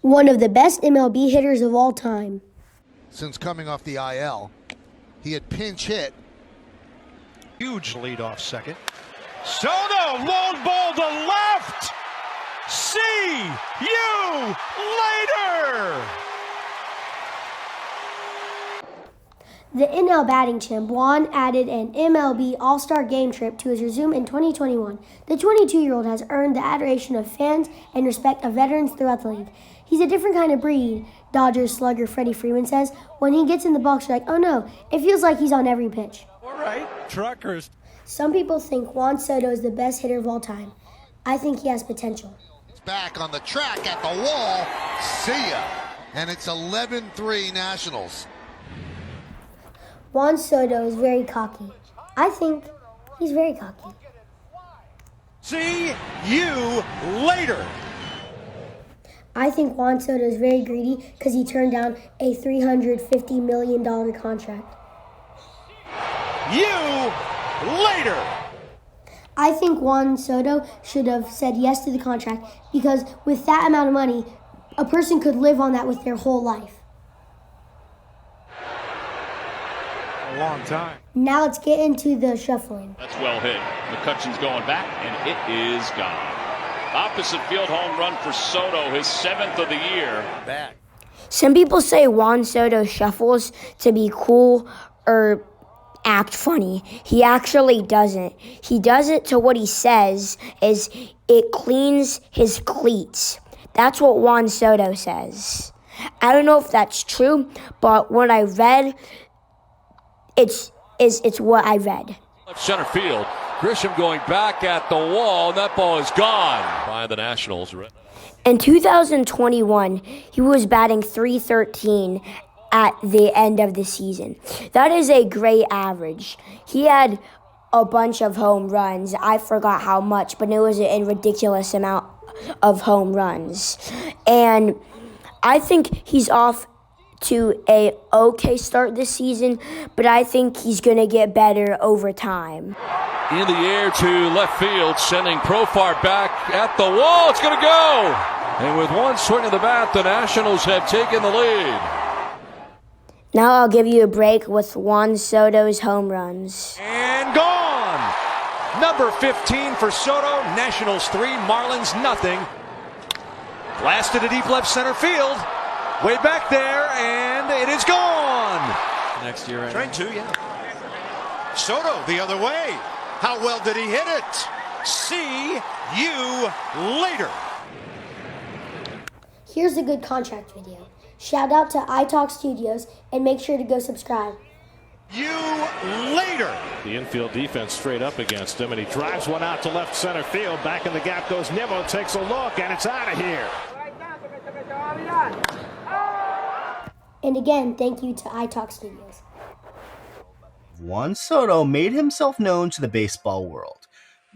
One of the best MLB hitters of all time. Since coming off the IL, he had pinch hit. Huge lead off second. Soto, long ball to left. See you later. The NL batting champ Juan added an MLB All-Star game trip to his resume in 2021. The 22-year-old has earned the adoration of fans and respect of veterans throughout the league. He's a different kind of breed, Dodgers slugger Freddie Freeman says. When he gets in the box, you're like, oh no, it feels like he's on every pitch. All right, truckers. Some people think Juan Soto is the best hitter of all time. I think he has potential. It's back on the track at the wall. See ya. And it's 11-3 Nationals. Juan Soto is very cocky. I think he's very cocky. See you later. I think Juan Soto is very greedy because he turned down a $350 million contract. You later. I think Juan Soto should have said yes to the contract because with that amount of money, a person could live on that with their whole life. A long time. Now let's get into the shuffling. That's well hit. McCutcheon's going back, and it is gone. Opposite field home run for Soto, his 7th of the year. Back. Some people say Juan Soto shuffles to be cool or act funny. He actually doesn't. He does it to what he says is it cleans his cleats. That's what Juan Soto says. I don't know if that's true, but when I read, it's what I read. Left center field. Grisham going back at the wall, and that ball is gone by the Nationals. In 2021, he was batting .313 at the end of the season. That is a great average. He had a bunch of home runs. I forgot how much, but it was a ridiculous amount of home runs. And I think he's off to a okay start this season, but I think he's going to get better over time. In the air to left field, sending Profar back at the wall. It's going to go. And with one swing of the bat, the Nationals have taken the lead. Now I'll give you a break with Juan Soto's home runs. And gone. Number 15 for Soto. Nationals 3, Marlins nothing. Blasted to deep left center field. Way back there, and it is gone. Next year, right? Train 2, yeah. Soto the other way. How well did he hit it? See you later. Here's a good contract video. Shout out to iTalk Studios and make sure to go subscribe. You later. The infield defense straight up against him, and he drives one out to left center field. Back in the gap goes Nimmo, takes a look, and it's out of here. And again, thank you to iTalk Studios. Juan Soto made himself known to the baseball world.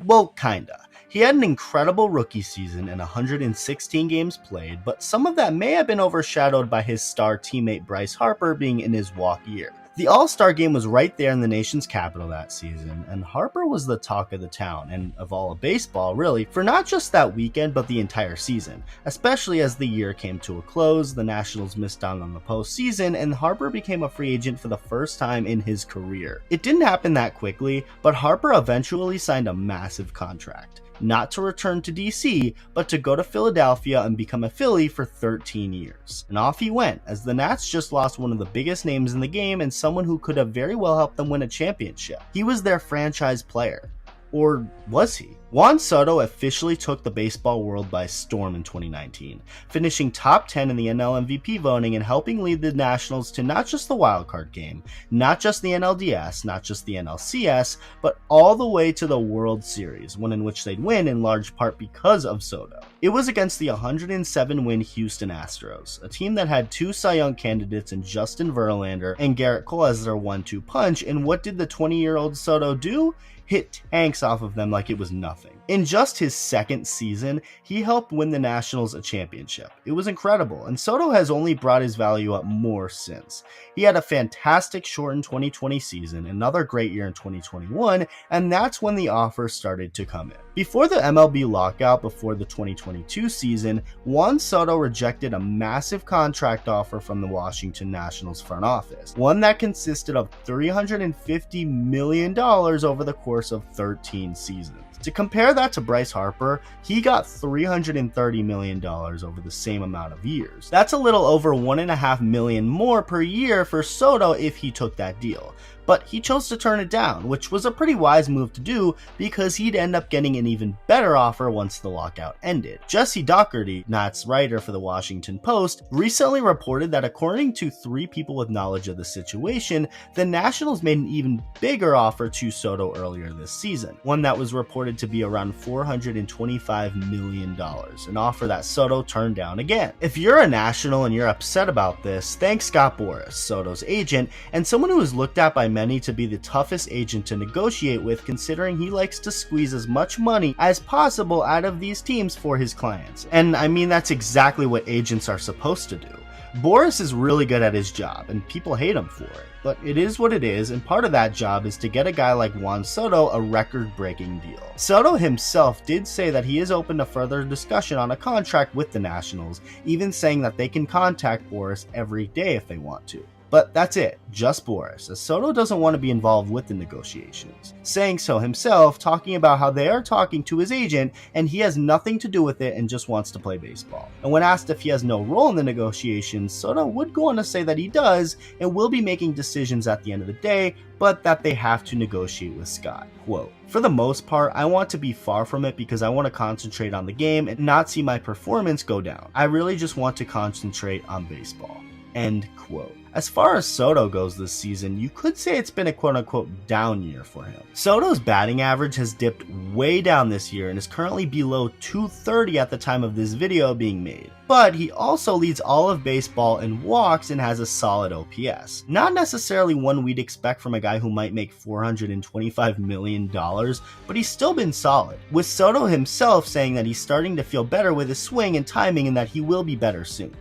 Well, kinda. He had an incredible rookie season and 116 games played, but some of that may have been overshadowed by his star teammate Bryce Harper being in his walk year. The All-Star game was right there in the nation's capital that season, and Harper was the talk of the town, and of all of baseball really, for not just that weekend but the entire season. Especially as the year came to a close, the Nationals missed out on the postseason, and Harper became a free agent for the first time in his career. It didn't happen that quickly, but Harper eventually signed a massive contract. Not to return to DC, but to go to Philadelphia and become a Philly for 13 years. And off he went, as the Nats just lost one of the biggest names in the game and someone who could have very well helped them win a championship. He was their franchise player. Or was he? Juan Soto officially took the baseball world by storm in 2019, finishing top 10 in the NL MVP voting and helping lead the Nationals to not just the wildcard game, not just the NLDS, not just the NLCS, but all the way to the World Series, one in which they'd win in large part because of Soto. It was against the 107-win Houston Astros, a team that had 2 Cy Young candidates in Justin Verlander and Garrett Cole as their 1-2 punch, and what did the 20-year-old Soto do? Hit tanks off of them like it was nothing. In just his second season, he helped win the Nationals a championship. It was incredible, and Soto has only brought his value up more since. He had a fantastic shortened 2020 season, another great year in 2021, and that's when the offers started to come in. Before the MLB lockout before the 2022 season, Juan Soto rejected a massive contract offer from the Washington Nationals front office, one that consisted of $350 million over the course of 13 seasons. To compare that to Bryce Harper, he got $330 million over the same amount of years. That's a little over $1.5 million more per year for Soto if he took that deal. But he chose to turn it down, which was a pretty wise move to do because he'd end up getting an even better offer once the lockout ended. Jesse Dougherty, Nats writer for the Washington Post, recently reported that according to 3 people with knowledge of the situation, the Nationals made an even bigger offer to Soto earlier this season, one that was reported to be around $425 million, an offer that Soto turned down again. If you're a National and you're upset about this, thank Scott Boras, Soto's agent, and someone who is looked at by many to be the toughest agent to negotiate with, considering he likes to squeeze as much money as possible out of these teams for his clients. And I mean, that's exactly what agents are supposed to do. Boras is really good at his job, and people hate him for it. But it is what it is, and part of that job is to get a guy like Juan Soto a record-breaking deal. Soto himself did say that he is open to further discussion on a contract with the Nationals, even saying that they can contact Boras every day if they want to. But that's it, just Boras, as Soto doesn't want to be involved with the negotiations, saying so himself, talking about how they are talking to his agent and he has nothing to do with it and just wants to play baseball. And when asked if he has no role in the negotiations, Soto would go on to say that he does and will be making decisions at the end of the day, but that they have to negotiate with Scott. Quote, "For the most part, I want to be far from it because I want to concentrate on the game and not see my performance go down. I really just want to concentrate on baseball." End quote. As far as Soto goes this season, you could say it's been a quote-unquote down year for him. Soto's batting average has dipped way down this year and is currently below .230 at the time of this video being made. But he also leads all of baseball in walks and has a solid OPS. Not necessarily one we'd expect from a guy who might make $425 million, but he's still been solid, with Soto himself saying that he's starting to feel better with his swing and timing and that he will be better soon.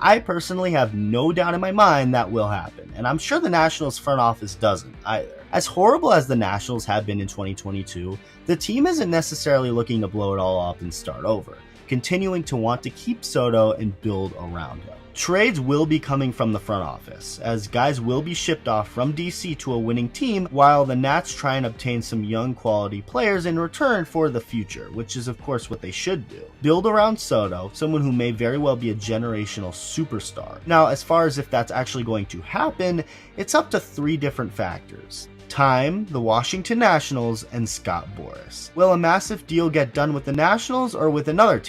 I personally have no doubt in my mind that will happen, and I'm sure the Nationals front office doesn't either. As horrible as the Nationals have been in 2022, the team isn't necessarily looking to blow it all up and start over, continuing to want to keep Soto and build around him. Trades will be coming from the front office, as guys will be shipped off from DC to a winning team, while the Nats try and obtain some young quality players in return for the future, which is of course what they should do. Build around Soto, someone who may very well be a generational superstar. Now, as far as if that's actually going to happen, it's up to 3 different factors. Time, the Washington Nationals, and Scott Boras. Will a massive deal get done with the Nationals or with another team?